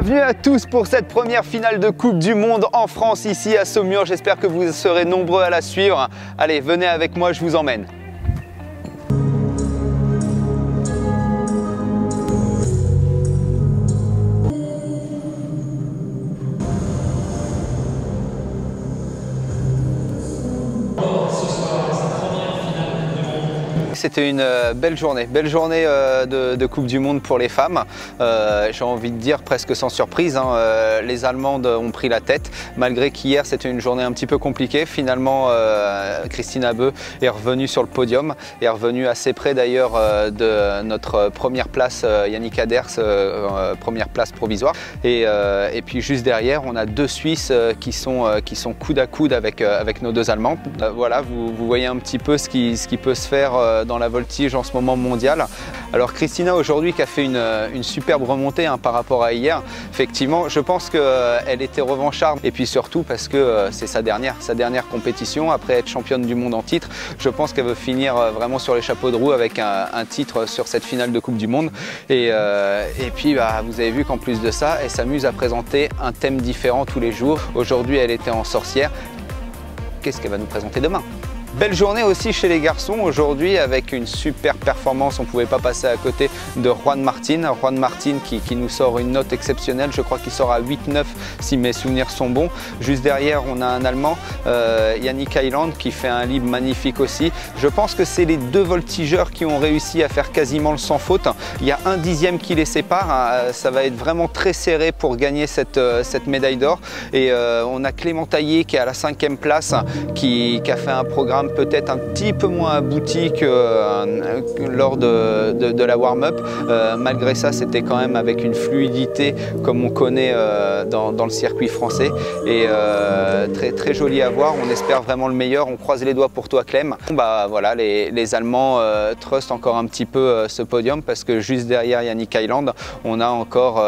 Bienvenue à tous pour cette première finale de Coupe du Monde en France, ici à Saumur. J'espère que vous serez nombreux à la suivre. Allez, venez avec moi, je vous emmène. C'était une belle journée de Coupe du Monde pour les femmes. J'ai envie de dire presque sans surprise, hein. Les Allemandes ont pris la tête, malgré qu'hier c'était une journée un petit peu compliquée. Finalement, Christine Abbeu est revenue sur le podium, est revenue assez près d'ailleurs de notre première place, Yannick Aders, première place provisoire. Et puis juste derrière, on a deux Suisses qui sont coude à coude avec nos deux Allemandes. Voilà, vous voyez un petit peu ce qui peut se faire dans la voltige en ce moment mondiale. Alors Christina aujourd'hui qui a fait une superbe remontée par rapport à hier, effectivement je pense qu'elle était revancharde et puis surtout parce que c'est sa dernière compétition après être championne du monde en titre. Je pense qu'elle veut finir vraiment sur les chapeaux de roue avec un titre sur cette finale de Coupe du Monde et puis vous avez vu qu'en plus de ça elle s'amuse à présenter un thème différent tous les jours. Aujourd'hui elle était en sorcière. Qu'est-ce qu'elle va nous présenter demain? Belle journée aussi chez les garçons aujourd'hui avec une super performance, on ne pouvait pas passer à côté de Juan Martin. Juan Martin qui nous sort une note exceptionnelle, je crois qu'il sort à 8-9 si mes souvenirs sont bons. Juste derrière on a un Allemand, Yannick Heiland qui fait un libre magnifique aussi. Je pense que c'est les deux voltigeurs qui ont réussi à faire quasiment le sans faute. Il y a un dixième qui les sépare, ça va être vraiment très serré pour gagner cette médaille d'or. Et on a Clément Taillé qui est à la 5e place, qui a fait un programme peut-être un petit peu moins abouti que lors de la warm-up. Malgré ça, c'était quand même avec une fluidité comme on connaît dans le circuit français et très joli à voir. On espère vraiment le meilleur. On croise les doigts pour toi, Clem. Voilà, les Allemands trustent encore un petit peu ce podium parce que juste derrière Yannick Heiland, on a encore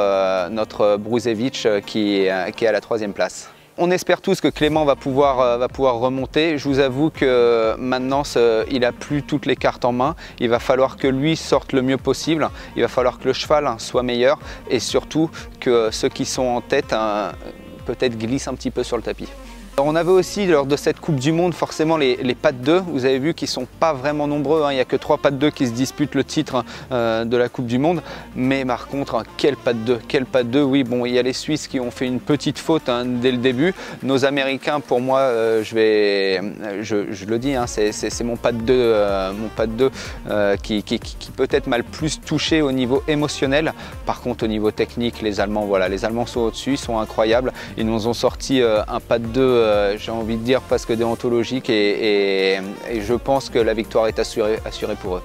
notre Brusewicz qui est à la 3e place. On espère tous que Clément va pouvoir remonter. Je vous avoue que maintenant, il n'a plus toutes les cartes en main. Il va falloir que lui sorte le mieux possible. Il va falloir que le cheval soit meilleur et surtout que ceux qui sont en tête peut-être glissent un petit peu sur le tapis. Alors on avait aussi lors de cette Coupe du Monde forcément les pas de 2, vous avez vu qu'ils ne sont pas vraiment nombreux, il n'y a que 3 pas de 2 qui se disputent le titre de la Coupe du Monde, mais par contre quel pas de 2, oui bon il y a les Suisses qui ont fait une petite faute dès le début, nos Américains pour moi je le dis, c'est mon pas de 2, qui peut-être m'a le plus touché au niveau émotionnel. Par contre au niveau technique les Allemands, voilà, les Allemands sont au-dessus, ils sont incroyables, ils nous ont sorti un pas de 2 j'ai envie de dire presque déontologique et je pense que la victoire est assurée pour eux.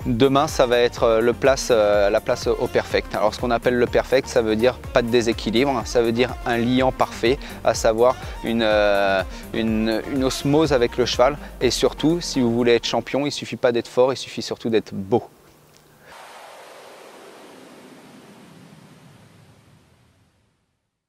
Demain, ça va être la place au perfect. Alors ce qu'on appelle le perfect, ça veut dire pas de déséquilibre, ça veut dire un liant parfait, à savoir une osmose avec le cheval. Et surtout, si vous voulez être champion, il ne suffit pas d'être fort, il suffit surtout d'être beau.